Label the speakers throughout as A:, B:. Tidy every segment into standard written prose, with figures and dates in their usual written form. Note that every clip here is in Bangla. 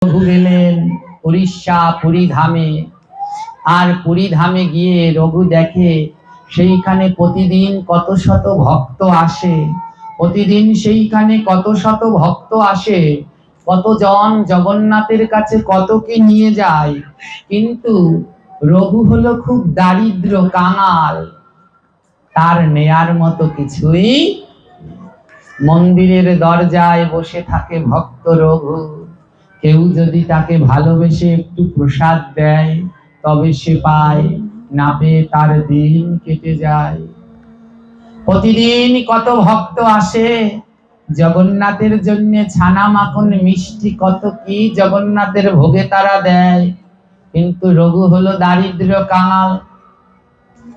A: রঘু গেলেন উড়িষ্যা পুরী ধামে। আর পুরী ধামে গিয়ে রঘু দেখে সেইখানে প্রতিদিন কত শত ভক্ত আসে। প্রতিদিন সেইখানে কত শত ভক্ত আসে, কতজন জগন্নাথের কাছে কত কি নিয়ে যায়। কিন্তু রঘু হলো খুব দারিদ্র কাঙাল, তার নেয়ার মতো কিছুই। মন্দিরের দরজায় বসে থাকে ভক্ত রঘু। কেউ যদি তাকে ভালোবেসে একটু প্রসাদ দেয় তবে সে পায়, না পেয়ে তার দিন কেটে যায়। প্রতিদিন কত ভক্ত আসে জগন্নাথের জন্য, ছানা মাখন মিষ্টি কত কি জগন্নাথের ভোগে তারা দেয়। কিন্তু রঘু হলো দারিদ্র কাঙাল,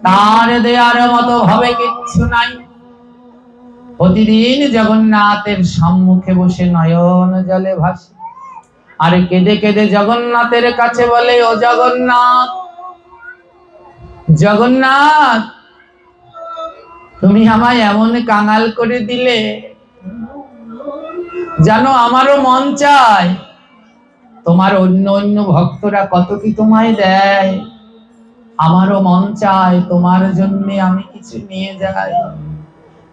A: তার দেয়ার মতো ভাবে কিচ্ছু নাই। প্রতিদিন জগন্নাথের সম্মুখে বসে নয়ন জলে ভাসে, আর কেঁদে কেঁদে জগন্নাথের কাছে বলে, ও জগন্নাথ, জগন্নাথ, তুমি আমায় এমন কাঙাল করে দিলে, জানো আমারও মন চায় তোমার অন্য অন্য ভক্তরা কত কি তোমায় দেয়, আমারও মন চায় তোমার জন্য আমি কিছু নিয়ে যাই,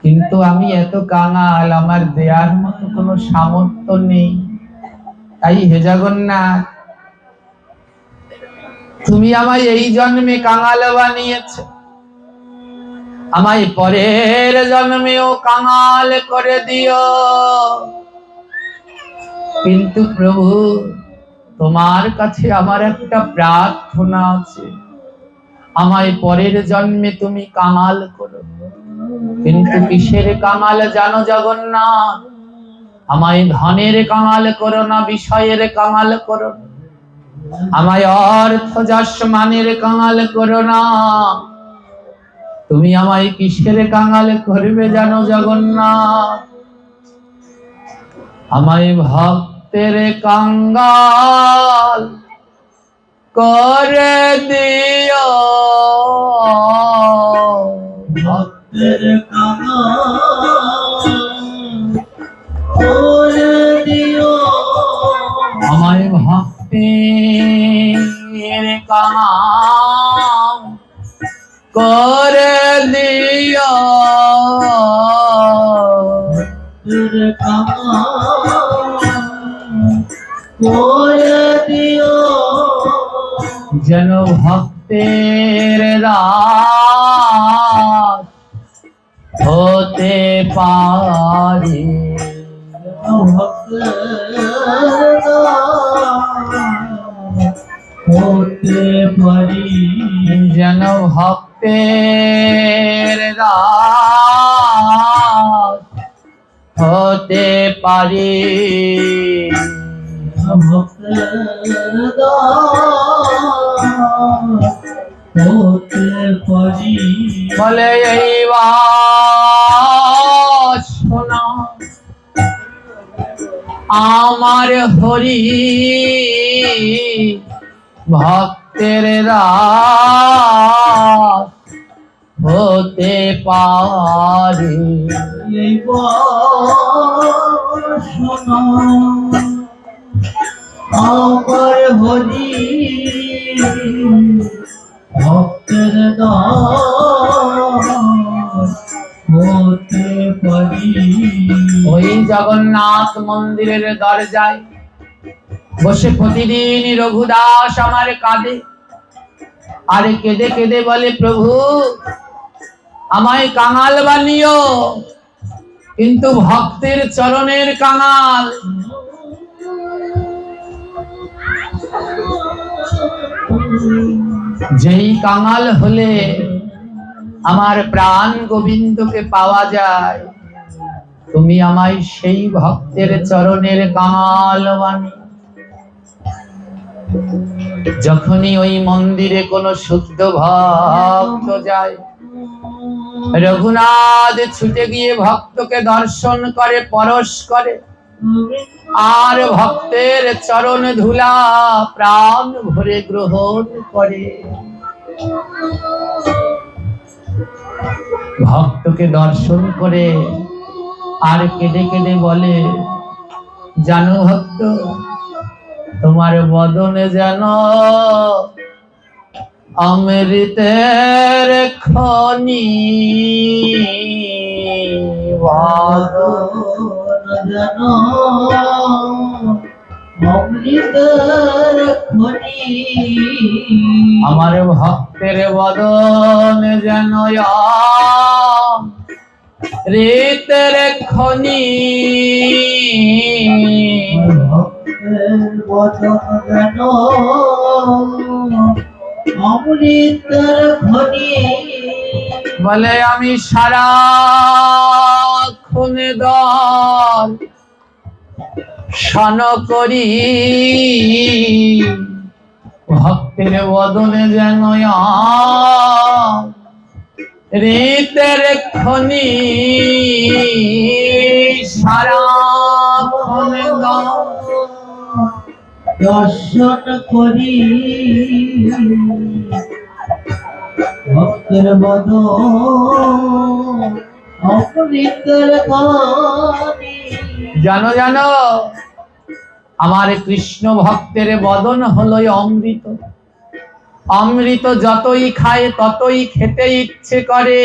A: কিন্তু আমি এত কাঙাল, আমার দেয়ার মতো কোনো সামর্থ্য নেই। তাই হে জগন্নাথ, তুমি আমায় এই জন্মে কাঙাল বানিয়েছো, আমায় পরের জন্মেও কাঙাল করে দিও। কিন্তু প্রভু, তোমার কাছে আমার একটা প্রার্থনা আছে, আমায় পরের জন্মে তুমি কাঙাল করো। কিন্তু কিসের কাঙাল জানো জগন্নাথ? আমায় ধনের কাঙাল করো না, বিষয়ের কাঙাল করো না, আমায় অর্থ যশ মানের কাঙাল করো না। তুমি আমায় কিসের কাঙাল করবে জানো জগন্নাথ? আমায় ভক্তের কাঙ্গাল করে দিও, ভক্তের কাঙ্গাল করে দিও, আমায় ভক্তের কাঙ্গাল করে দিও, করে দিও, যেন ভক্তের দাস হতে পারি, হতে পারি, যেন ভক্তের দাস হতে পারি, ভক্তের দাস হতে পারি। বলে এইবার শোনা আমার হরি, ভক্তের দাস হতে পারে। শোনা আমার হরি, ভক্তের দাস হতে পারি। ওই জগন্নাথ মন্দিরের দরজায় বসে প্রতিদিন রঘুদাস আমার কাঁদে, আর কেঁদে কেঁদে বলে, প্রভু আমায় কাঙাল বানিও, কিন্তু ভক্তের চরণের কাঙাল। যেই কাঙাল হলে আমার প্রাণ গোবিন্দকে পাওয়া যায়, তুমি আমায় সেই ভক্তের চরণের কাঙাল বানিও। যখনই ওই মন্দিরে কোনো শুদ্ধ ভক্ত যায়, রঘুনাথ ছুটে গিয়ে ভক্তকে দর্শন করে, পরশ করে, আর ভক্তের চরণ ধুলা প্রাণ ভরে গ্রহণ করে। ভক্তকে দর্শন করে আর কেঁদে কেঁদে বলে, জানো ভক্ত, তোমার বদনে যেন অমৃতের খনি,
B: বদন যেন অমৃতের খনি।
A: আমার ভক্তের বদন যেন অমৃতের খনি,
B: ভক্তের বদন যেন অমৃতের খনি।
A: বলে আমি সারাক্ষণ দর্শন করি, ভক্তের বদনে যেন অমৃতের খনি, সারাক্ষণ
B: দর্শন করি, ভক্তের বদন অমৃতের খনি।
A: জানো জানো আমার কৃষ্ণ ভক্তের বদন হলো অমৃত। অমৃত যতই খায় ততই খেতে ইচ্ছে করে।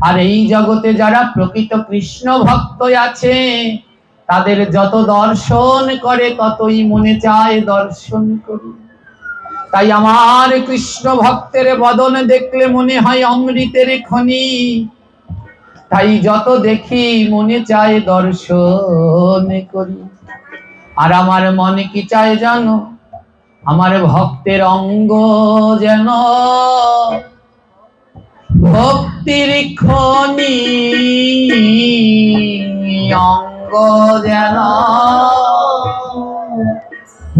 A: আর এই জগতে যারা প্রকৃত কৃষ্ণ ভক্ত আছে তাদের যত দর্শন করে ততই মনে চায় দর্শন করি। তাই আমার কৃষ্ণ ভক্তের বদন দেখলে মনে হয় অমৃতের খনি। তাই যত দেখি মনে চায় দর্শন করি। আর আমার মনে কি চায় জানো? আমার ভক্তের অঙ্গ যেন ভক্তির খনি, অঙ্গ যেন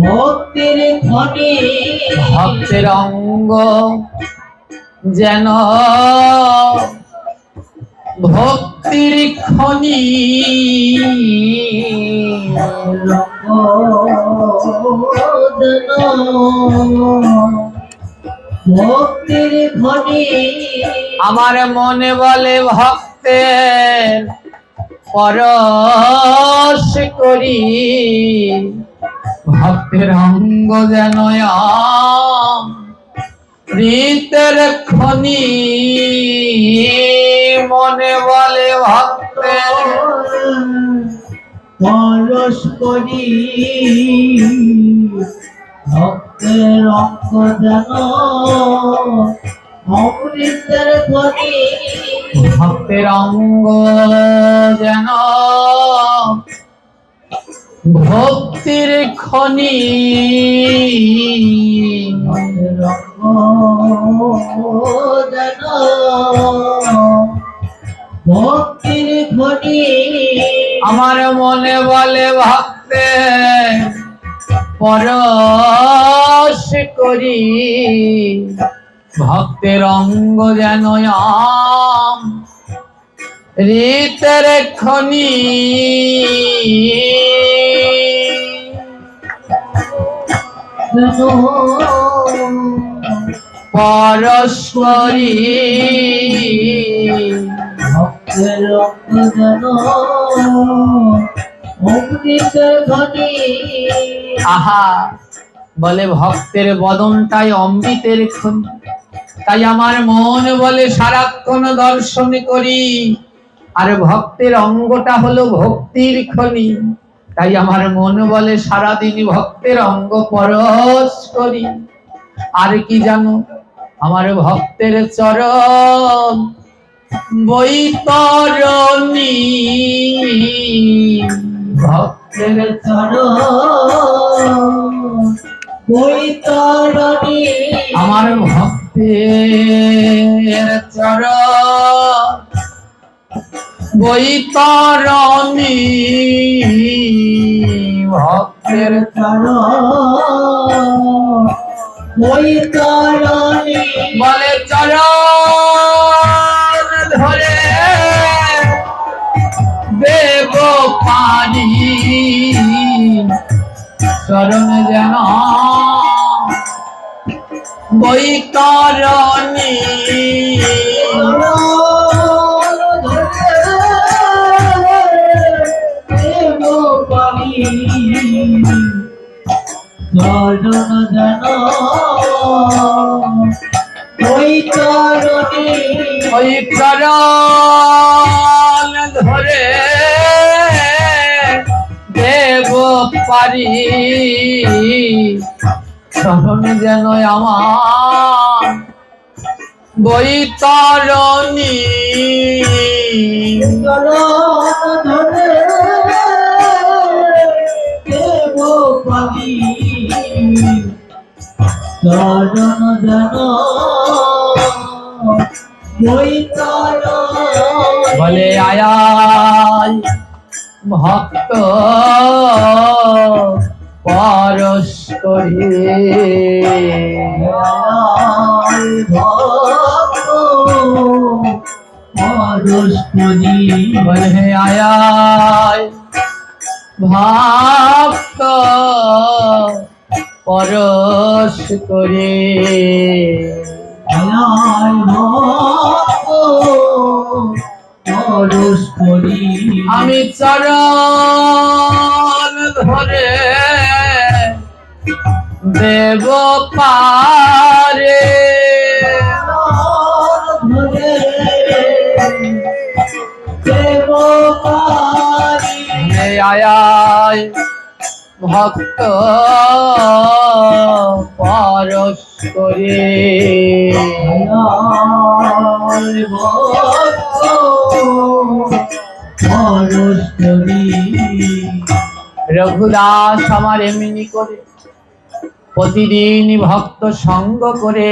B: ভক্তির খনি।
A: ভক্তের অঙ্গ যেন ভক্তির খনি,
B: ভক্তির খনি।
A: আমার মনে বলে ভক্তের পরশ করি, ভক্তের অঙ্গ যেন অমৃতের খনি, মনে বলে ভক্তের
B: পরশ করি, ভক্তের অঙ্গ যেন অমৃতের খনি।
A: ভক্তের অঙ্গ যেন ভক্তির খনি,
B: ভক্তের অঙ্গ যেন ভক্তির খনি।
A: আমার মনে বলে ভক্তের পরশ করি, ভক্তের অঙ্গ যেন অমৃতের খনি, পরশ করি,
B: ভক্তের অঙ্গ যেন অমৃতের খনি।
A: আহা বলে ভক্তের বদনটাই অমৃতের খনি। তাই আমার মন বলে সারাক্ষণ দর্শন করি। আর ভক্তের অঙ্গটা হলো ভক্তির খনি। তাই আমার মন বলে সারাদিন ভক্তের অঙ্গ পরশ করি। আর কি জানো? আমার ভক্তের চরণ বৈতরণী,
B: ভক্তের চরণ বৈতরণী।
A: আমার ভক্তের চরণ বৈতরণী, ভক্তের
B: চরণ বৈতরণী।
A: বলে চরণ ধরে দেব পারি, চরণ যেন বৈতরণী,
B: চরণ যেন ওই চরণে
A: ওই চরণ ধরে দেব পারি, চরণ যেন আমার বৈতরণী।
B: চরণ ধরে দেব পারি, চরণ যেন ওই চরণ
A: বলে আয় আয় ভক্ত পরশ করি, বলে আয় আয় ভক্ত পরশ করে। আমি চরণ ধরে দেব পারে, আয় আয় ভক্ত পরশ করে। রঘুদাস আমার এমনি করে প্রতিদিন ভক্ত সঙ্গ করে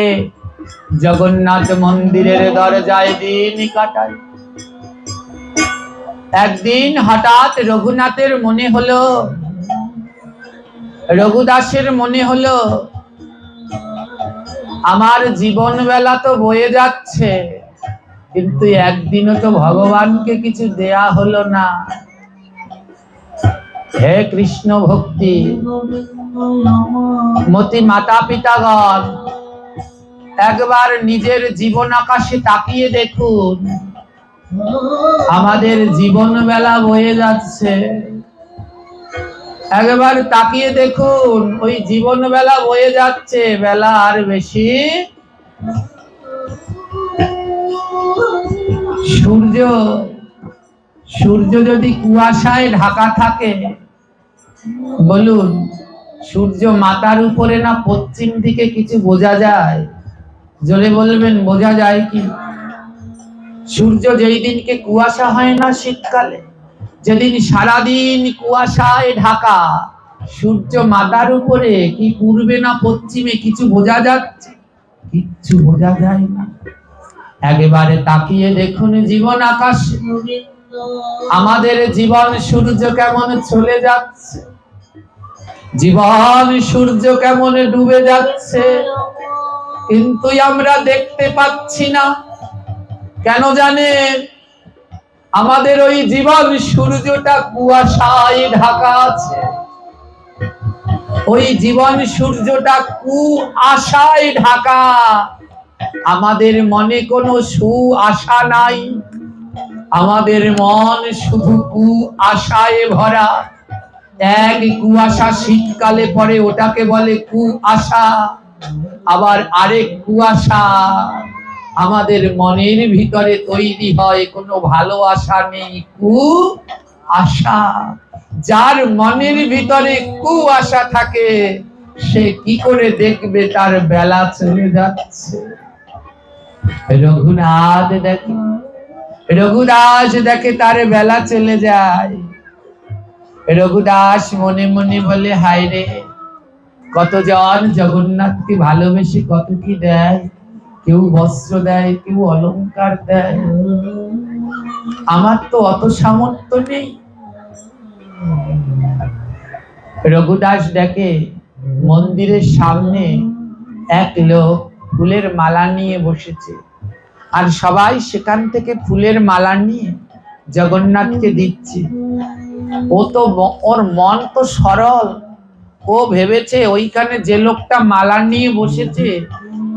A: জগন্নাথ মন্দিরের দরজায় দিন কাটায়। একদিন হঠাৎ রঘুনাথের মনে হলো, রঘুদাসের মনে হলো, আমার জীবন বেলা তো বয়ে যাচ্ছে, কিন্তু একদিনও তো ভগবানকে কিছু দেয়া হলো না। হে কৃষ্ণ ভক্তি মতি মাতা পিতাগণ, একবার নিজের জীবন আকাশে তাকিয়ে দেখুন, আমাদের জীবন বেলা বয়ে যাচ্ছে। একবার তাকিয়ে দেখুন, ওই জীবন বেলা বয়ে যাচ্ছে, বেলা আর বেশি। সূর্য যদি কুয়াশায় ঢাকা থাকে, বলুন সূর্য মাথার উপরে না পশ্চিম দিকে কিছু বোঝা যায়? জোরে বলবেন, বোঝা যায় কি? সূর্য যেই দিনকে কুয়াশা হয় না শীতকালে, যেদিন সারাদিন কুয়াশায় ঢাকা, সূর্য মাথার উপরে কি পূর্বে না পশ্চিমে কিছু বোঝা যাচ্ছে? কিচ্ছু বোঝা যায় না। একেবারে তাকিয়ে দেখুন জীবন আকাশে, আমাদের জীবন সূর্য কেমন চলে যাচ্ছে, জীবন সূর্য কেমন ডুবে যাচ্ছে, কিন্তু আমরা দেখতে পাচ্ছি না। কেন জানেন? আমাদের ওই জীবন সূর্যটা কুয়াশায় ঢাকা আছে। ওই জীবন সূর্যটা কুয়াশায় ঢাকা, আমাদের মনে কোনো সুআশা নাই। আমাদের মন শুধু কুয়াশায় ভরা। এক কুয়াশা শীতকালে পরে, ওটাকে বলে কুয়াশা। আবার আরেক কুয়াশা আমাদের মনের ভিতরে তৈরি হয়, কোনো ভালোবাসা নেই, কুয়াশা। যার মনের ভিতরে কুয়াশা থাকে, সে কি করে দেখবে তার বেলা চলে যাচ্ছে? রঘুনাথ দেখে, রঘুদাস দেখে তার বেলা চলে যায়। রঘুদাস মনে মনে বলে, হায় রে, কতজন জগন্নাথকে ভালোবেসে কত কি দেয়, কেউ বস্ত্র দেয়, কেউ অলংকার দেয়, আমার তো অত সামর্থ্য নেই। রঘুদাস দেখে মন্দিরের সামনে এক লোক ফুলের মালা নিয়ে বসেছে, আর সবাই সেখান থেকে ফুলের মালা নিয়ে জগন্নাথকে দিচ্ছে। ও তো, ওর মন তো সরল, ও ভেবেছে ওইখানে যে লোকটা মালা নিয়ে বসেছে,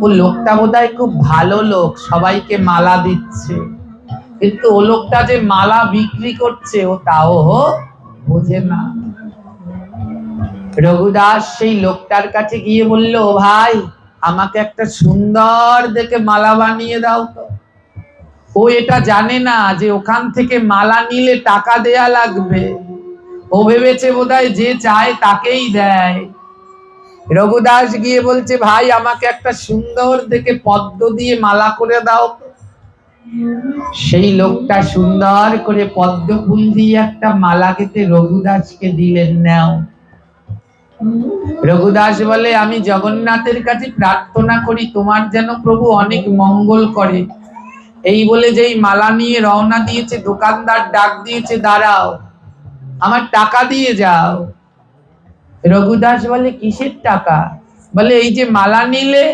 A: ও লোকটা বোধহয় খুব ভালো লোক, সবাইকে মালা দিচ্ছে। কিন্তু ও লোকটা যে মালা বিক্রি করছে, ও তাও বোঝে না। রঘুদাস সেই লোকটার কাছে গিয়ে বলল, "ও ভাই, আমাকে একটা সুন্দর দেখে মালা বানিয়ে দাও তো।" ও এটা জানে না যে ওখান থেকে মালা নিলে টাকা দেয়া লাগবে। ও ভেবেছে বোধহয় যে চায় তাকেই দেয়। রঘুদাস গিয়ে বলছে, "ভাই, আমাকে একটা সুন্দর দেখে পদ্ম দিয়ে মালা করে দাও তো।" সেই লোকটা সুন্দর করে পদ্ম ফুল দিয়ে একটা মালা গেঁথে রঘুদাসকে দিলেন, "নাও।" রঘুদাস বলে, "আমি জগন্নাথের কাছে প্রার্থনা করি তোমার যেন প্রভু অনেক মঙ্গল করে।" এই বলে যেই মালা নিয়ে রওনা দিয়েছে, দোকানদার ডাক দিয়েছে, "দাঁড়াও, আমার টাকা দিয়ে যাও।" রঘুদাস বলে, "কিসের টাকা?" বলে, "এই যে মালা নিলে।"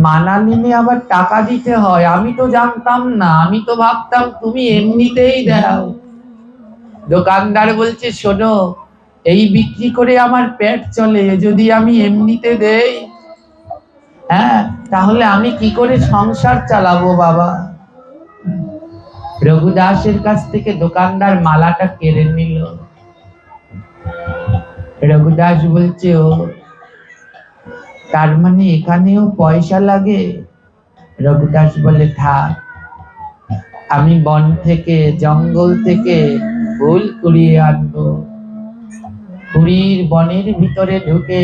A: মালা নিলে আবার টাকা দিতে হয়? আমি তো জানতাম না, আমি তো ভাবতাম তুমি এমনিতেই দাও। দোকানদার বলছে, "শোনো, এই বিক্রি করে আমার পেট চলে, যদি আমি এমনিতে দেই, হ্যাঁ, তাহলে আমি কি করে সংসার চালাবো বাবা?" রঘুদাসের কাছ থেকে দোকানদার মালাটা কেড়ে নিল। রঘুদাস বলছে, "ও, তার মানে এখানেও পয়সা লাগে?" রঘুদাস বলে, "থাক, আমি বন থেকে, জঙ্গল থেকে ফুল কুড়িয়ে আনবো। পুরীর বনের ভিতরে ঢুকে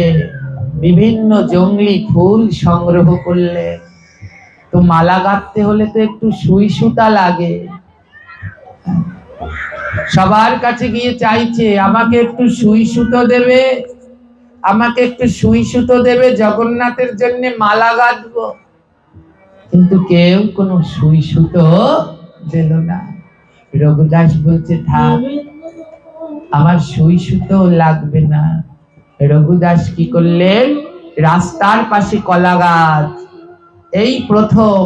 A: বিভিন্ন জঙ্গলি ফুল সংগ্রহ করলে তো মালা গাঁথতে হলে তো একটু সুই সুতা লাগে। সবার কাছে গিয়ে চাইছে, আমাকে একটু সুই সুতো দেবে, আমাকে একটু সুই সুতো দেবে, জগন্নাথের জন্য মালা গাঁথবো।" কিন্তু কেউ কোনো সুই সুতো দিল না। রঘুদাস বলছে, "থাক, আমার সুই সুতো লাগবে না।" রঘুদাস কি করলেন? রাস্তার পাশে কলা গাছ, এই প্রথম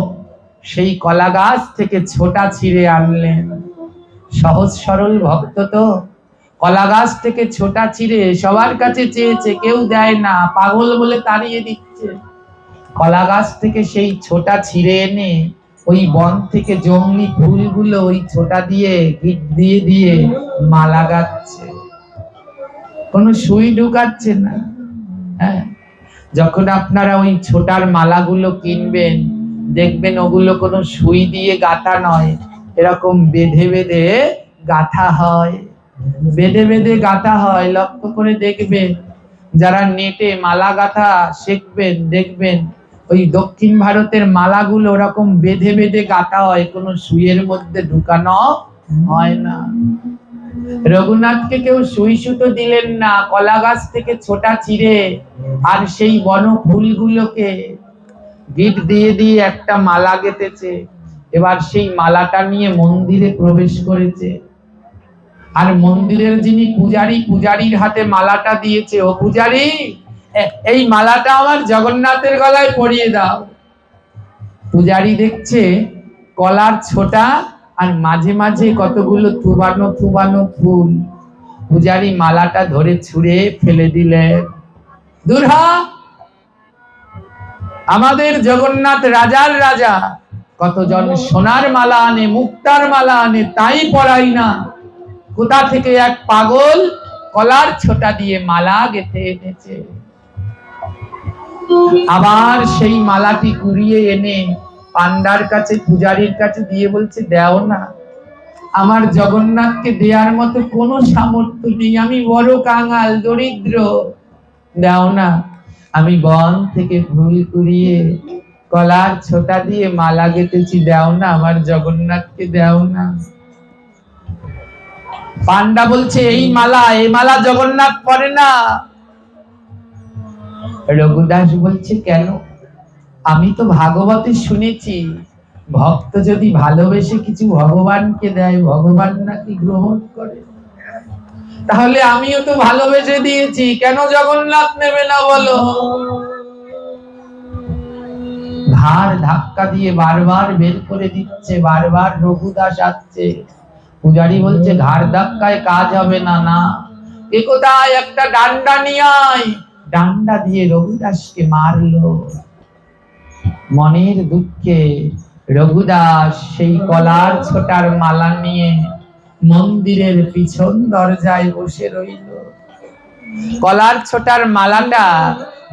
A: সেই কলা গাছ থেকে ছোটা ছিঁড়ে আনলেন। সহজ সরল ভক্ত তো, কলা গাছ থেকে ছোটা ছিঁড়ে সবার কাছে চেয়েছে, কেউ দেয় না, পাগল বলে তাড়িয়ে দিচ্ছে। কলা গাছ থেকে সেই ছোটা ছিঁড়ে এনে ওই বন থেকে জঙ্গলি ফুলগুলো ওই ছোটা দিয়ে গিট দিয়ে দিয়ে মালা গাচ্ছে, কোনো সুই ঢুকাচ্ছে না। হ্যাঁ, যখন আপনারা ওই ছোটার মালাগুলো কিনবেন, দেখবেন ওগুলো কোনো সুই দিয়ে গাঁথা নয়, এরকম বেঁধে বেঁধে গাঁথা হয়, বেঁধে বেঁধে গাঁথা হয়। লক্ষ্য করে দেখবেন, যারা নেটে মালা গাঁথা শিখবেন, দেখবেন ওই দক্ষিণ ভারতের মালাগুলো ওরকম বেঁধে বেঁধে গাঁথা হয়, কোনো সুইয়ের মধ্যে ঢুকানো হয় না। রঘুনাথকে কেউ সুই সুতো দিলেন না, কলা গাছ থেকে ছোটা ছিঁড়ে আর সেই বন ফুলগুলোকে গিট দিয়ে দিয়ে একটা মালা গেঁথেছে। এবার সেই মালাটা নিয়ে মন্দিরে প্রবেশ করেছে। আর মন্দিরের যিনি পূজারী, পূজারীর হাতে মালাটা দিয়েছে, "ও পূজারী, এই মালাটা আমার জগন্নাথের গলায় পরিয়ে দাও।" পূজারী দেখছে কলার ছোটা আর মাঝে মাঝে কতগুলো থুবানো থুবানো ফুল। পূজারী মালাটা ধরে ছুঁড়ে ফেলে দিলেন। দূর হ, আমাদের জগন্নাথ রাজার রাজা, কতজন সোনার মালা আনে, মুক্তার মালা আনে, তাই পরাই না। কোথা থেকে এক পাগল কলার ছোটা দিয়ে মালা গেঁথে এনেছে। আবার সেই মালাটি কুড়িয়ে এনে পান্ডার কাছে, পূজারীর কাছে দিয়ে বলছে, "দেও না, আমার জগন্নাথকে দেওয়ার মতো কোনো সামর্থ্য নেই, আমি বড় কাঙাল, দরিদ্র, দাও না, আমি বন থেকে ফুল কুড়িয়ে কলার ছোটা দিয়ে মালা গেঁথেছি, দাও না, আমার জগন্নাথকে দাও না।" পান্ডা বলছে, "এই মালা জগন্নাথ পরে না।" রঘুদাস বলছে, "কেন? আমি তো ভাগবতে শুনেছি, ভক্ত যদি ভালোবেসে কিছু ভগবানকে দেয়, ভগবান নাকি গ্রহণ করে। তাহলে আমিও তো ভালোবেসে দিয়েছি, কেন জগন্নাথ নেবে না বলো?" ঘাড় ধাক্কা দিয়ে বারবার বের করে দিচ্ছে, বারবার রঘুদাস আসছে। পূজারী বলছে, "ঘাড় ধাক্কায় কাজ হবে না, না, এ কোথায় একটা ডান্ডা নিয়ে আয়।" ডান্ডা দিয়ে রঘুদাসকে মারলো। মনের দুঃখে রঘুদাস সেই কলার ছোটার মালা নিয়ে মন্দিরের পিছন দরজায় বসে রইল। কলার ছোটার মালাটা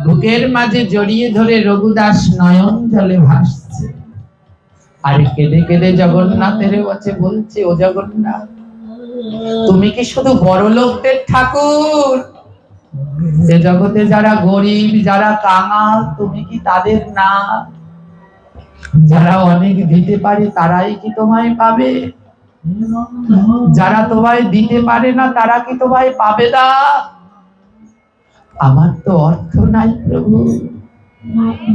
A: বুকের মাঝে জড়িয়ে ধরে রঘুদাস নয়ন জলে ভাসছে আর কেঁদে কেঁদে জগন্নাথের কাছে বলছে, ও জগন্নাথ, তুমি কি শুধু বড় লোকদের ঠাকুর? এ জগতে যারা গরিব, যারা কাঙাল, তুমি কি তাদের না? যারা অনেক দিতে পারে তারাই কি তোমায় পাবে? যারা তোমায় দিতে পারে না তারা কি তোমায় পাবে না? আমার তো অর্থ নাই প্রভু,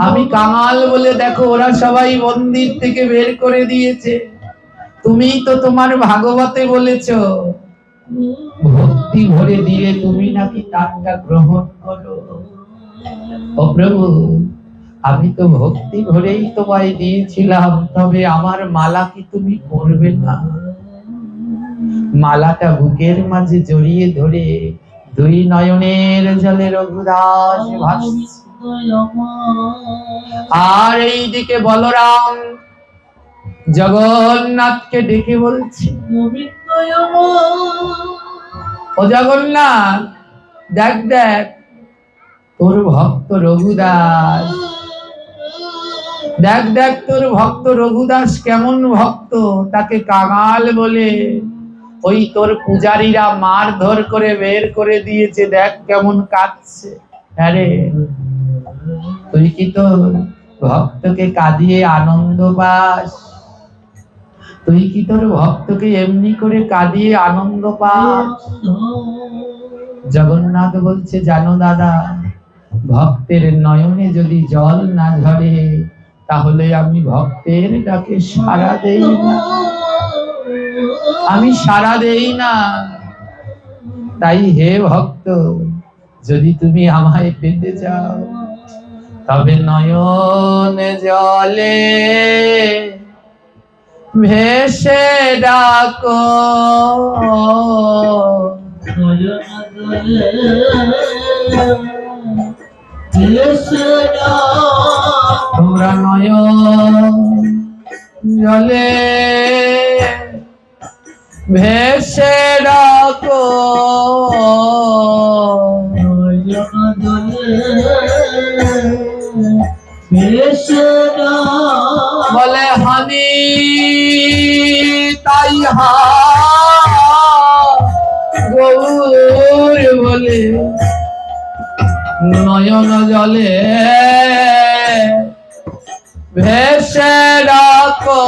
A: আমি কাঙাল বলে দেখো ওরা সবাই মন্দির থেকে বের করে দিয়েছে। তুমি তো তোমার ভাগবতে বলেছো ভক্তি ভরে দিলে তুমি নাকি টাকা গ্রহণ করো। ও প্রভু, আমি তো ভক্তি ভরেই তোমায় দিয়েছিলাম, তবে আমার মালা কি তুমি পরবে না? মালাটা বুকের মাঝে জড়িয়ে ধরে দুই নয়নের জলে রঘুদাস ভাসছে। আর এইদিকে বলরাম জগন্নাথকে ডেকে বলছে, ও জগন্নাথ, দেখ দেখ তোর ভক্ত রঘুদাস, দেখ দেখ তোর ভক্ত রঘুদাস কেমন ভক্ত, তাকে কাঙাল বলে ওই তোর পূজারীরা মারধর করে বের করে দিয়েছে, দেখ কেমন কাঁদছে। আরে তুই কি তোর ভক্তকে কাঁদিয়ে আনন্দ পাস? তুই কি তোর ভক্তকে এমনি করে কাঁদিয়ে আনন্দ পাস? জগন্নাথ বলছে, জানো দাদা, ভক্তের নয়নে যদি জল না ঝরে তাহলে আমি ভক্তের ডাকে সাড়া দেই না, আমি সাড়া দেই না। তাই হে ভক্ত, যদি তুমি আমায় পেতে চাও তবে নয়ন জলে ভেসে ডাকো, তোমরা নয়ন জলে ভেসে ডাকো, বলে হানি তাই হা গৌর বলে নয়ন জলে ভেসে ডাকো,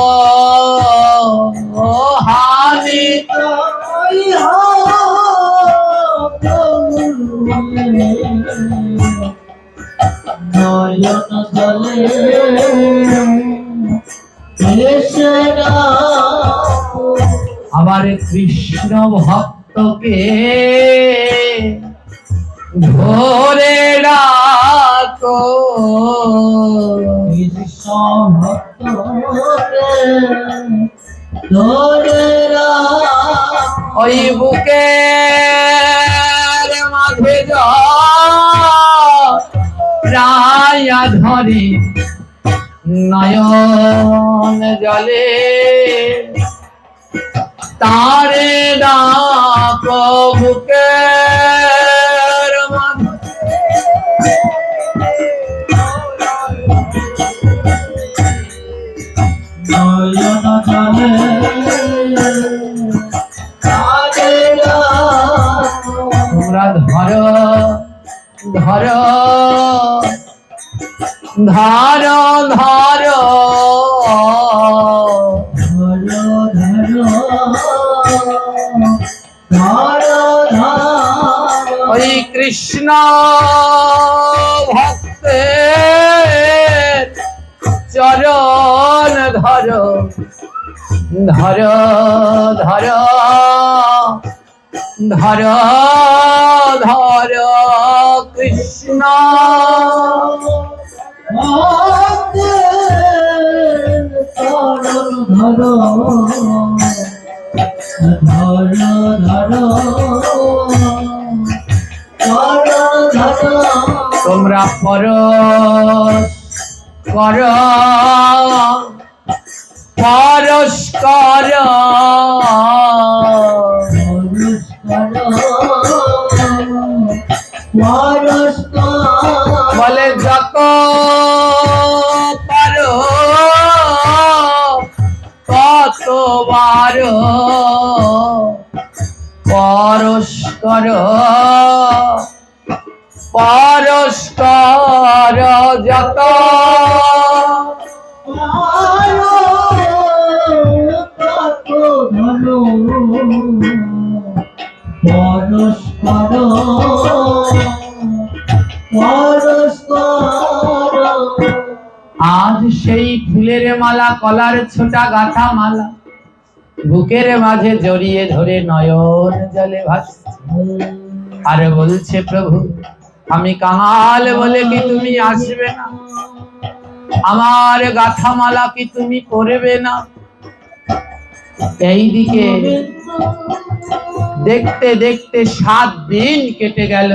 A: হানি তাই হা
B: নয়ন জলে ভেসে ডাকো।
A: আবার কৃষ্ণ ভক্তকে ধরে রাখো,
B: কৃষ্ণ ভক্তকে ধরে রাখো।
A: ওই বুকের মাঝে প্রায় ধরে নয়ন জলে তারে ডাকো, বুকের মাঝে
B: নয়ন জলে তারে ডাকো।
A: তোমরা ধরো ধরো ধরো ধরো ওই কৃষ্ণ ভক্তের চরণ ধরো ধরো ধরো ধরো ধরো কৃষ্ণ
B: ধরো ধরো ধরো
A: তোমরা পরশ কর
B: পরস্পর
A: বলে যত পারো ততবার পরস্পর পরস্পর যত
B: কত ভালো পরস্পর পরস্পর
A: আজ সেই ফুলের মালা কলার ছোটা গাঁথা মালা বুকের মাঝে জড়িয়ে ধরে নয়ন জলে ভাসছে আর বলছে প্রভু আমি কাঙাল বলে কি তুমি আসবে না, আমার গাঁথা মালা কি তুমি পরবে না। এইদিকে দেখতে দেখতে 7 দিন কেটে গেল।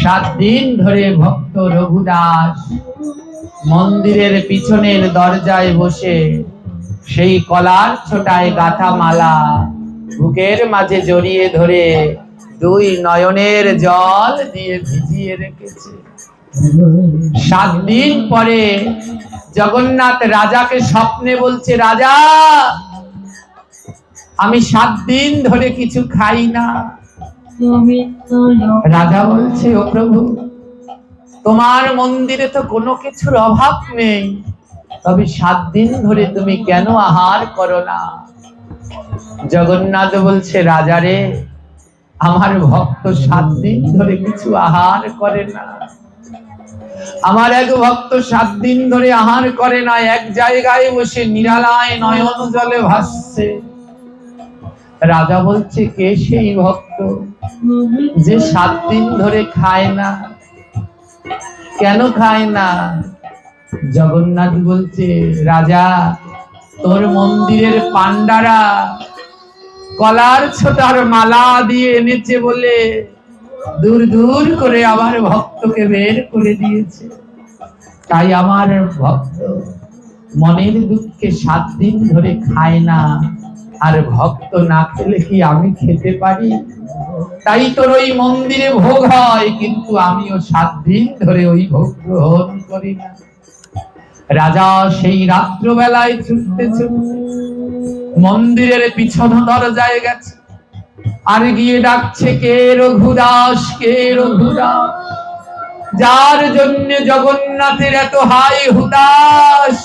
A: 7 দিন ধরে ভক্ত রঘুদাস মন্দিরের পিছনের দরজায় বসে সেই কলার ছোটায় গাঁথা মালা বুকের মাঝে জড়িয়ে ধরে 2 নয়নের জল দিয়ে ভিজিয়ে রেখেছে। 7 দিন পরে জগন্নাথ রাজাকে স্বপ্নে বলছে, রাজা আমি 7 দিন ধরে কিছু খাই না। রাজা বলছে, ও প্রভু তোমার মন্দিরে তো কোনো কিছুর অভাব নেই, তবে 7 দিন ধরে তুমি কেন আহার করো না? জগন্নাথ বলছে, রাজা রে আমার ভক্ত 7 দিন ধরে কিছু আহার করে না। আমার এক ভক্ত 7 দিন ধরে আহার করে না, এক জায়গায় বসে নিরালায় নয়ন জলে ভাসছে। রাজা বলছে, কে সেই ভক্ত যে 7 দিন ধরে খায় না? কেন খায় না? জগন্নাথ বলছে, রাজা তোর মন্দিরের পান্ডারা কলার ছোটার মালা দিয়ে এনেছে বলে দূর দূর করে আমার ভক্তকে বের করে দিয়েছে, তাই আমার ভক্ত মনের দুঃখে 7 দিন ধরে খায় না। আর ভক্ত না খেলে কি আমি খেতে পারি? তাই তোর ওই মন্দিরে ভোগ হয়, কিন্তু আমিও 7 দিন ধরে ওই ভোগ গ্রহণ করি না। রাজা সেই রাত্রবেলায় ছুটতে ছুটতে মন্দিরের পিছন দরজায় গেছে, আর গিয়ে ডাকছে, কে রঘুদাস, কে রঘুদাস, যার জন্য জগন্নাথের এত হাই হুতাশ,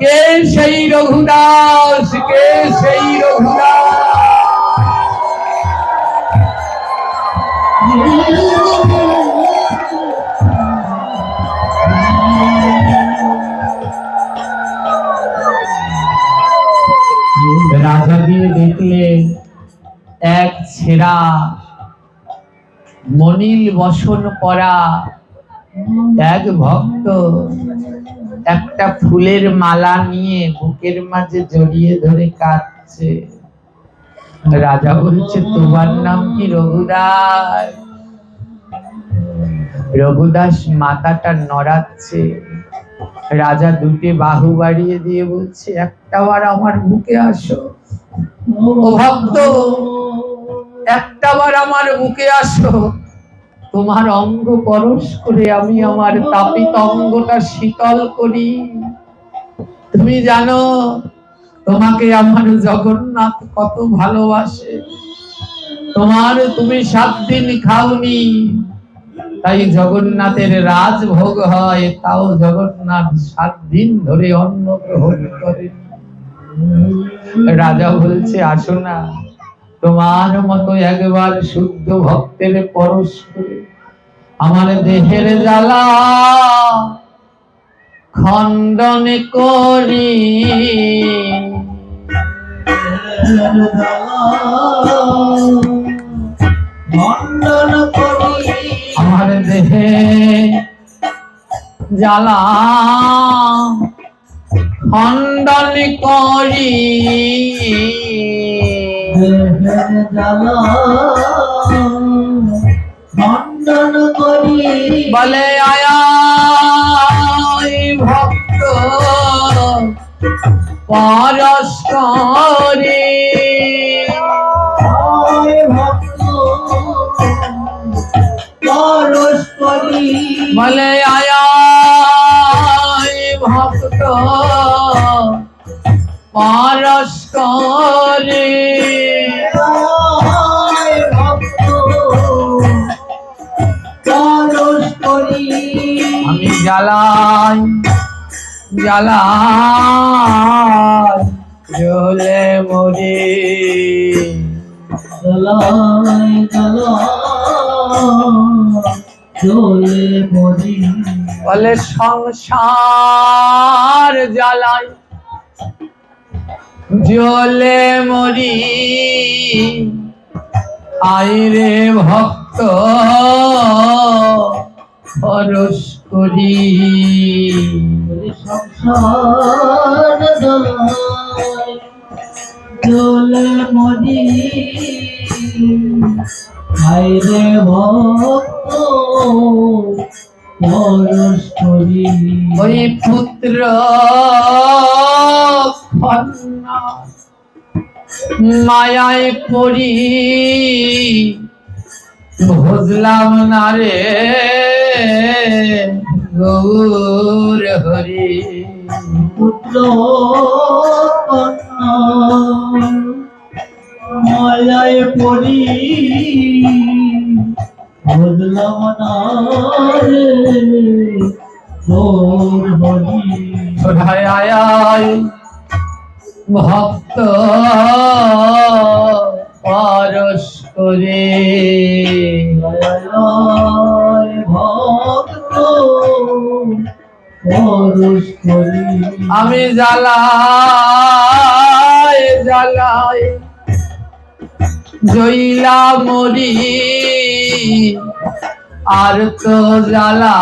A: কে সেই রঘুদাস, কে সেই রঘুদাস। রাজা গিয়ে দেখলেন এক ছেঁড়া মনিল বসন পরা এক ভক্ত একটা ফুলের মালা নিয়ে বুকের মাঝে জড়িয়ে ধরে কাঁদছে। রাজা বলছে, তোমার নাম কি রঘুদাস? রঘুদাস মাথাটা নড়াচ্ছে। রাজা 2টি বাহু বাড়িয়ে দিয়ে বলছে, একটাবার আমার বুকে আসো। ও ভক্ত, একটাবার আমার বুকে আসো, তোমার অঙ্গ পরশ করে আমি আমার তাপিত অঙ্গটা শীতল করি। তুমি জানো তোমাকে আমার জগন্নাথ কত ভালোবাসে। তুমি 7 দিন খাওনি, তাই জগন্নাথের রাজভোগ হয়, তাও জগন্নাথ 7 দিন ধরে অন্ন গ্রহণ করে। রাজা বলছে, আসো না, তোমার মতো একবার শুদ্ধ ভক্তের পরশ করে আমার দেহের জ্বালা খণ্ডন করি। আমার দেহে জ্বালা খণ্ডন করি, বলে আয়া ভক্ত পরশ করে। বলে আয় ভক্ত পরশ করে আমি জ্বালাই জ্বালাই জ্বলে মরি বলে সংসার জ্বালাই জ্বলে মরি আইরে ভক্ত পরশ করি
B: সংসার চলে মরি হায়রে ভক্ত পরশ করি
A: ওই পুত্র কন্যা মায়ায় পড়ি বুঝলাম না রে গৌর হরি
B: পুত্র কন্যা মায়ায় পড়ি বুঝলাম না রে গৌর হরি
A: সোধায় আয় ভক্ত পরশ করে
B: ভক্ত পরশ করি
A: আমি জ্বালাই জ্বালাই জইলা মরি আর তো জ্বালা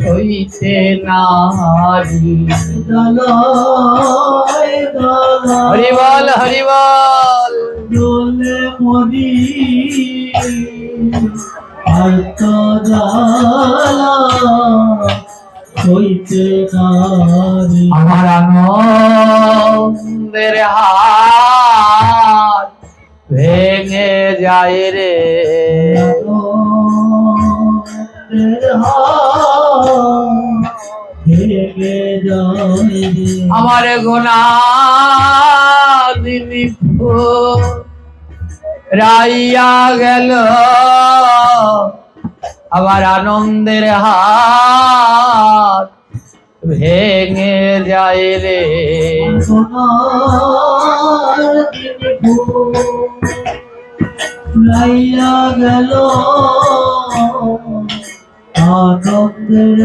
A: সইতে নারি হরিবল হরিবল
B: দোলে মরি আর তো জ্বালা হইতে নারি
A: আমার আনন্দের হাত ভেঙে যায় রে আমার গোনা দিনী রাইয়া গেল আমার আনন্দের হাত ভেঙে যায় রে
B: রাইয়া গেল আনন্দের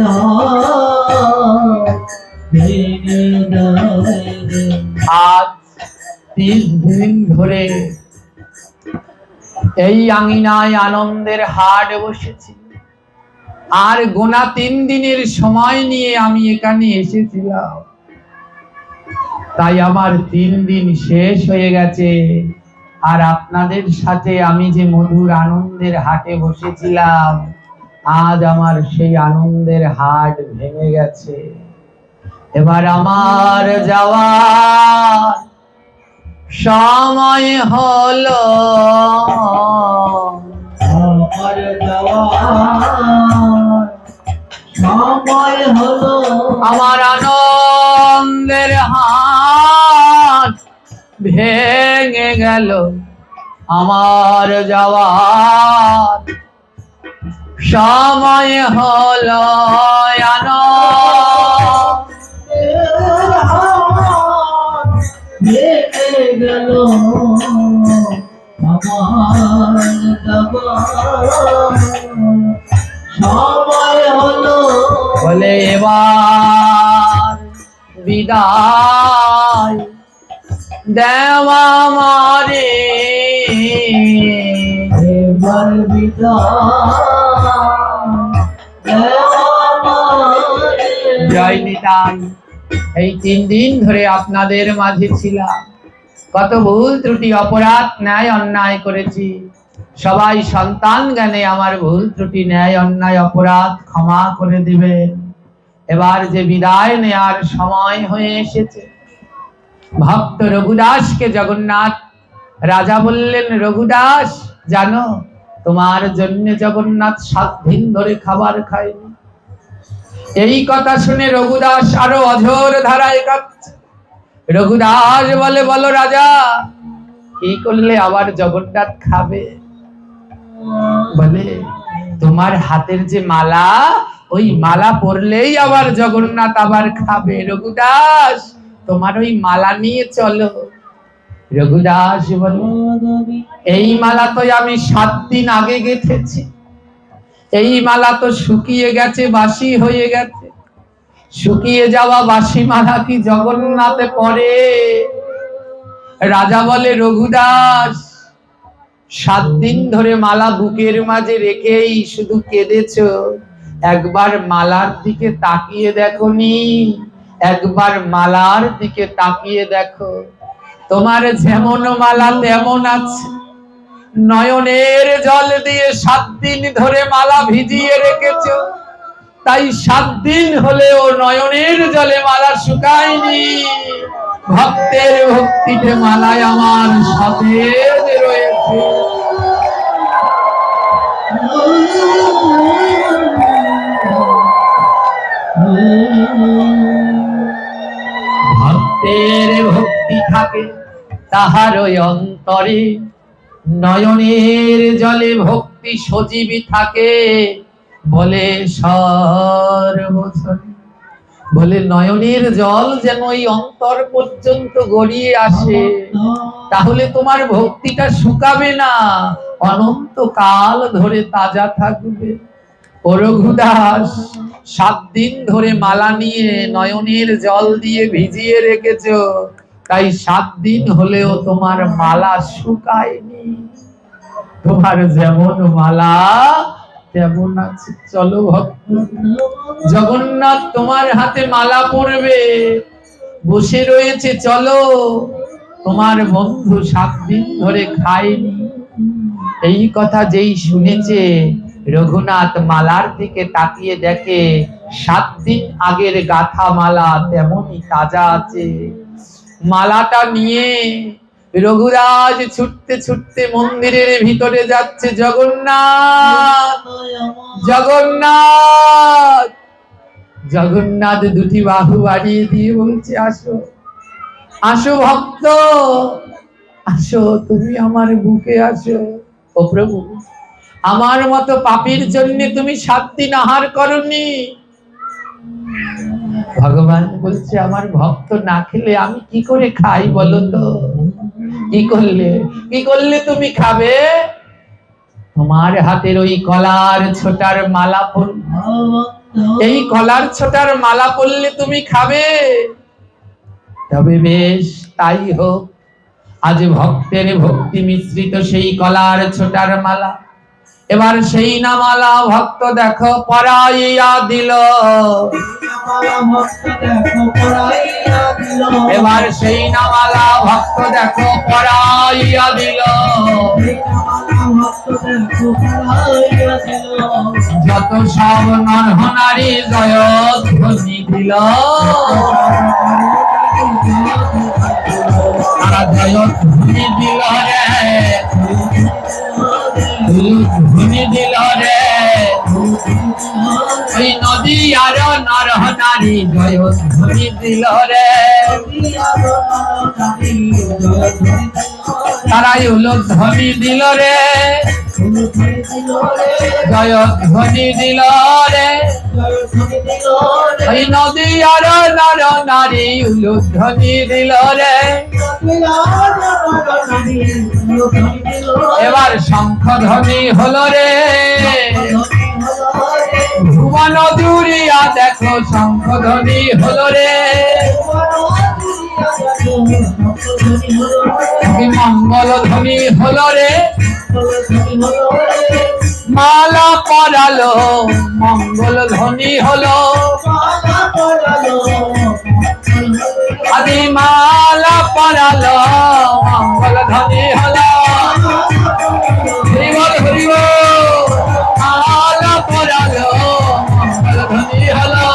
B: ভেঙে যায়
A: আজ 3 দিন ধরে এই আঙিনায় আনন্দের হাট বসেছি আর গোনা 3 দিনের সময় নিয়ে আমি এখানে এসেছিলাম তাই আমার 3 দিন শেষ হয়ে গেছে আর আপনাদের সাথে আমি যে মধুর আনন্দের হাটে বসেছিলাম আজ আমার সেই আনন্দের হাট ভেঙে গেছে এবার আমার যাওয়ার সময় হলো
B: আমার যাওয়ার সময় হলো
A: আমার আনন্দের হাট ভেঙে গেল আমার যাওয়ার সময় হলো
B: ভেঙে গেল আমার যাওয়ার সময় হলো
A: বলে এবার বিদায় দেওয়া মারে
B: এবার বিদায়
A: জয় নিতাই এই 3 দিন ধরে আপনাদের মাঝে ছিলাম কত ভুল ত্রুটি অপরাধ ন্যায় অন্যায় করেছি সবাই সন্তান জ্ঞানে আমার ভুল ত্রুটি ন্যায় অন্যায় অপরাধ ক্ষমা করে দিবেন এবার যে বিদায় নেয়ার সময় হয়ে এসেছে ভক্ত রঘুদাসকে জগন্নাথ রাজা বললেন রঘুদাস জানো তোমার জন্য জগন্নাথ 7 দিন ধরে খাবার খায়নি। এই কথা শুনে রঘুদাস আরো অঝোর ধারায় কাঁদছে। রঘুদাস বলে, বলো রাজা, কি করলে আবার জগন্নাথ খাবে? বলে, তোমার হাতের যে মালা, ওই মালা পরলেই আবার জগন্নাথ আবার খাবে। রঘুদাস, তোমার ওই মালা নিয়ে চলো। রঘুদাস বলে, এই মালা তো আমি 7 দিন আগে গেঁথেছি, এই মালা তো শুকিয়ে গেছে, বাসি হয়ে গেছে। শুকিয়ে যাওয়া বাসি মালা কি জগন্নাথে পড়ে? রাজা বলে, রঘুদাস, 7 দিন ধরে মালা বুকের মাঝে রেখেই শুধু কেঁদেছো, একবার মালার দিকে তাকিয়ে দেখোনি? একবার মালার দিকে তাকিয়ে দেখো, তোমার যেমন মালা তেমন আছে। নয়নের জল দিয়ে 7 দিন ধরে মালা ভিজিয়ে রেখেছো, তাই 7 দিন হলেও নয়নের জলে মালা শুকায়নি। ভক্তের ভক্তিতে মালায় আমার সতেজ রয়েছে। ভক্তের ভক্তি থাকে তাহার ওই অন্তরে, নয়নের জলে ভক্তি সজীবী থাকে বলে সর্বছরে। বলে নয়নের জল যেন ওই অন্তর পর্যন্ত গড়িয়ে আসে, তাহলে তোমার ভক্তিটা শুকাবে না, অনন্তকাল ধরে তাজা থাকবে। ও রঘুদাস, 7 দিন ধরে মালা নিয়ে নয়নের জল দিয়ে ভিজিয়ে রেখেছো, তাই 7 দিন হলেও তোমার মালা শুকায়নি। তোমার যেমন মালা তেমন আছে। চলো ভক্ত, জগন্নাথ তোমার হাতে মালা পরবে, বসে রয়েছে, চলো। তোমার বন্ধু 7 দিন ধরে খায়নি। এই কথা যেই শুনেছে, রঘুনাথ মালার দিকে তাকিয়ে দেখে 7 দিন আগের গাথা মালা তেমনই তাজা আছে। মালাটা নিয়ে রঘুরাজ ছুটতে ছুটতে মন্দিরের ভিতরে যাচ্ছে। জগন্নাথ, জগন্নাথ, জগন্নাথ দুটি বাহু বাড়িয়ে দিয়ে বলছে, আসো, আসো ভক্ত, আসো, তুমি আমার বুকে আসো। ও প্রভু, আমার মতো পাপীর জন্য তুমি 7 দিন আহার করনি। ভগবান বলছে, আমার ভক্ত না খেলে আমি কি করে খাই বলো তো? কি করলে তুমি খাবে? তোমার হাতের ওই কলার ছোটার মালা পরলে, এই কলার ছোটার মালা পরলে তুমি খাবে। তবে বেশ, তাই হোক। আজ ভক্তের ভক্তি মিশ্রিত সেই কলার ছোটার মালা, এবার সেই না মালা ভক্ত দেখো পরাইয়া দিল। এবার সেই না মালা ভক্ত দেখো পরাইয়া দিল। যত সব নর নারী জয়ধ্বনি দিল, তারা জয়ধ্বনি দিল রে, ধ্বনি দিল রে। ওই নদী আর নর নারী জয়ধ্বনি দিল রে। তারাই উলধ্বনি দিল রে, জয়ধ্বনি দিল রে। ওই নদী আর নর নারী উলধ্বনি দিল রে। এবার শঙ্খধ্বনি হলো রে, ভুবন জুড়িয়া দেখো শঙ্খধ্বনি হলো রে। মঙ্গল ধ্বনি হলো রে, মালা পরালো মঙ্গল ধ্বনি হলো। আদি মালা পরালো মঙ্গল ধ্বনি হলো। হরিবল হরিবল, মালা পরালো মঙ্গল ধ্বনি হলো।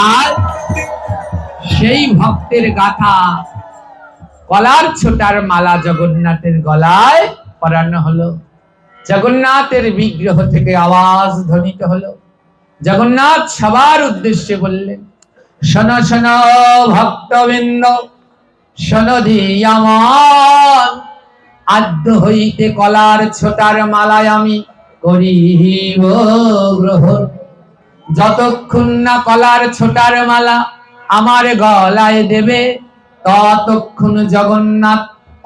A: আর সেই ভক্তের গাথা কলার ছোটার মালা জগন্নাথের গলায় পরানো হলো। জগন্নাথের বিগ্রহ থেকে আওয়াজ ধ্বনিত হলো। জগন্নাথ সবার উদ্দেশ্যে বললেন, শোনো শোনো ভক্তবৃন্দ, শোনো আমার, আদ্য হইতে কলার ছোটার মালায় আমি করিব গ্রহণ। যতক্ষণ না কলার ছোটার মালা আমার গলায় দেবে, ততক্ষণ জগন্নাথ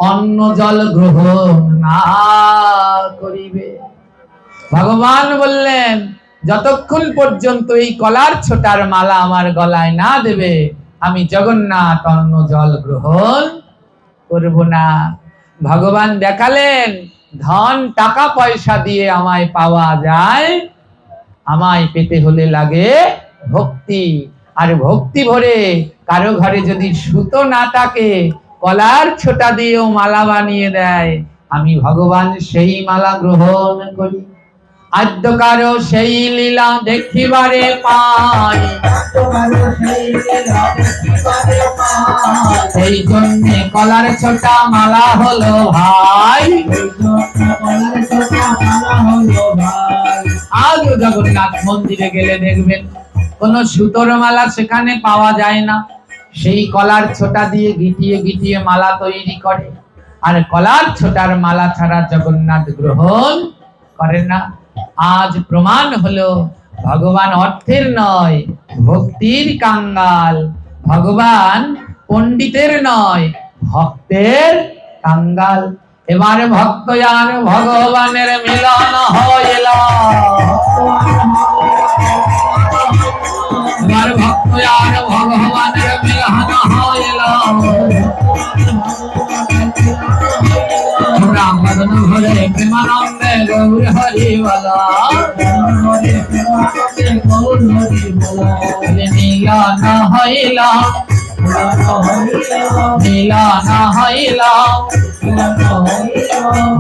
A: অন্ন জল গ্রহণ না করিবে। ভগবান বললেন, যতক্ষণ পর্যন্ত এই কলার ছোটার মালা আমার গলায় না দেবে, আমি জগন্নাথ অন্ন জল গ্রহণ করব না। ভগবান দেখালেন, ধন টাকা পয়সা দিয়ে আমায় পাওয়া যায়, আমায় পেতে হলে লাগে ভক্তি। আর ভক্তি ভরে কারো ঘরে যদি সুতো না থাকে, কলার ছোটা দিয়েও মালা বানিয়ে দেয়, আমি ভগবান সেই মালা গ্রহণ করি। আদ্য কারো সেই লীলা দেখিবারে পাই, সেই জন্য কলার ছোটা মালা হলো ভাই। আজ জগন্নাথ মন্দিরে গেলে দেখবেন কোন সুতোর মালা সেখানে পাওয়া যায় না, সেই কলার ছোটা দিয়ে গিটিয়ে গিটিয়ে মালা তৈরি করে। আর কলার ছোটার মালা ছাড়া জগন্নাথ গ্রহণ করে না। আজ প্রমাণ হলো ভগবান অর্থের নয়, ভক্তির কাঙ্গাল। ভগবান পণ্ডিতের নয়, ভক্তের কাঙ্গাল। এবারে ভক্ত আর ভগবানের মিলন হইল। এবার ভক্ত আর ভগবানের মিলন হইল। রাম ভজন ভরে প্রেমানন্দে গৌর হরি বলা, মিলন হইল, মিলন হইল।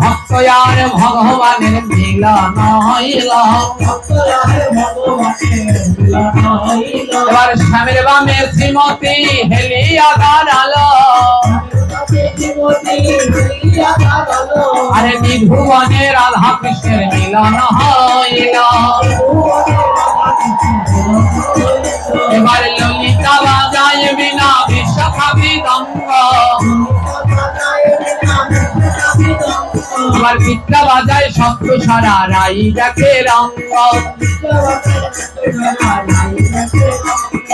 A: ভক্ত আর ভগবানের মিলন হইল। এবার স্বামীর বামে শ্রীমতী হেলিয়া দাঁড়ালো, আরে ত্রিভুবনে রাধা কৃষ্ণের মিলন হইল। এবার ললিতা বাজায় বিনা বিশাখা মৃদঙ্গ, এবার পিতা বাজায় সপ্ত সারা রাই দেখে রঙ্গ।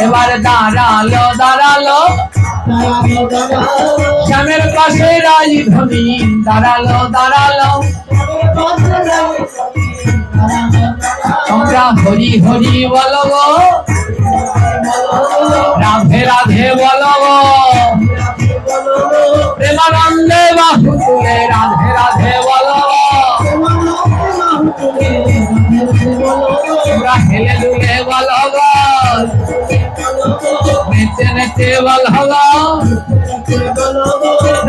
A: এবার দাঁড়ালো দাঁড়ালো শ্যামের পাশে রাই ধ্বনি, দাঁড়ালো দাঁড়ালো। তোমরা হরি হরি বলো গো, রাধে রাধে বলো গো, প্রেমানন্দে বাহু তুলে রাধে রাধে বলো গো। তোমরা হেলে দুলে বলো গো, নেচে নেচে বলো গো,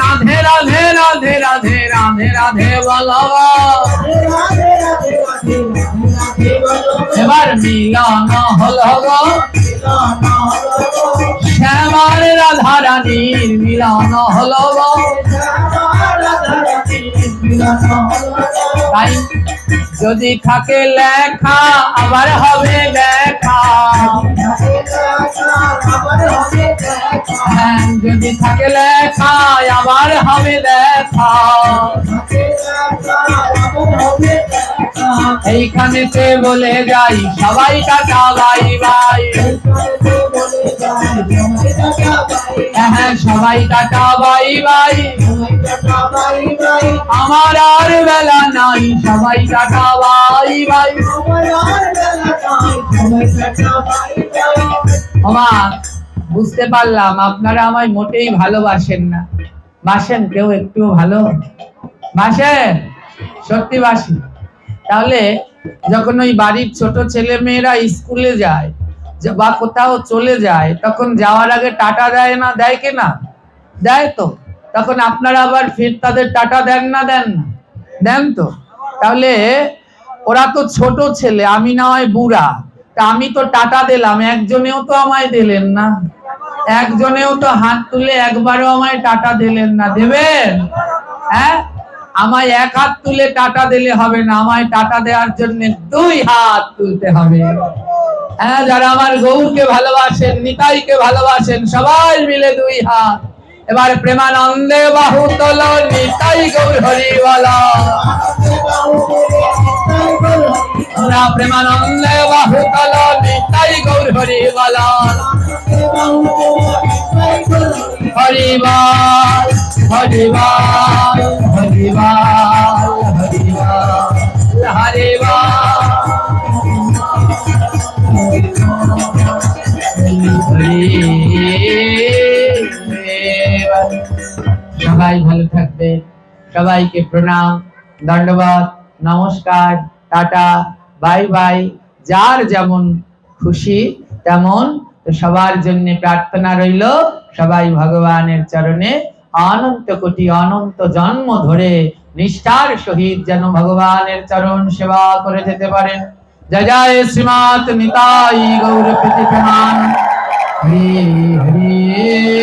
A: রাধে রাধে রাধে রাধে রাধে রাধে বলো গো। এবার মিলন হলো গো, শ্যামার রাধা রানীর মিলন হলো গো। তাই যদি থাকে লেখা আবার হবে দেখা, হ্যাঁ যদি থাকে লেখা আবার হবে দেখা। এইখানে বলে যাই সবাই টাটা বাই বাই, হ্যাঁ সবাই টাটা বাই বাই। আমার আর বেলা নাই, সবাই টাটা বাই বাই। বুঝতে পারলাম আপনারা আমায় মোটেই ভালোবাসেন না। বাসেন কেউ একটু ভালো বাসেন? সত্যি বাসি। তাহলে যখন ওই বাড়ির ছোট ছেলে মেয়েরা স্কুলে যায় বা কোথাও চলে যায়, তখন যাওয়ার আগে টাটা দেয় না? দেয় কি না? দেয় তো। তখন আপনারা আবার ফির তাদের টাটা দেন না? দেন না? দেন তো। তাহলে ওরা তো ছোট ছেলে, আমি না হয় বুড়া, তা আমি তো টাটা দিলাম, একজনেও তো আমায় দিলেন না। একজনেও তো হাত তুলে একবারও আমায় টাটা দিলেন না, দেবেন? হ্যাঁ, আমায় এক হাত তুলে টাটা দিলে হবে না, আমায় টাটা দেওয়ার জন্য দুই হাত তুলতে হবে। হ্যাঁ, যারা আমার গৌরকে ভালোবাসেন, নিতাইকে ভালোবাসেন, সবাই মিলে দুই হাত। এবার প্রেমানন্দে বাহু তোল, নিতাই গৌর হরি বলো। আমরা প্রেমানন্দে বাহু তোল, নিতাই গৌর হরি বলো। হরিবাল হরিবাল হরিবাল হরিবাল হরিবাল। সবাই ভালো থাকবে, সবাইকে প্রণাম, দণ্ডবাদ, নমস্কার, টাটা, বাই বাই। যার যেমন খুশি তেমন, তো সবার জন্য প্রার্থনা রইল, সবাই ভগবানের চরণে অনন্ত কোটি অনন্ত জন্ম ধরে নিষ্ঠার সহিত যেন ভগবানের চরণ সেবা করে যেতে পারেন। জয় জয় শ্রীমাত নিতাই গৌর প্রতিপ্রমাণ। হরি হরি।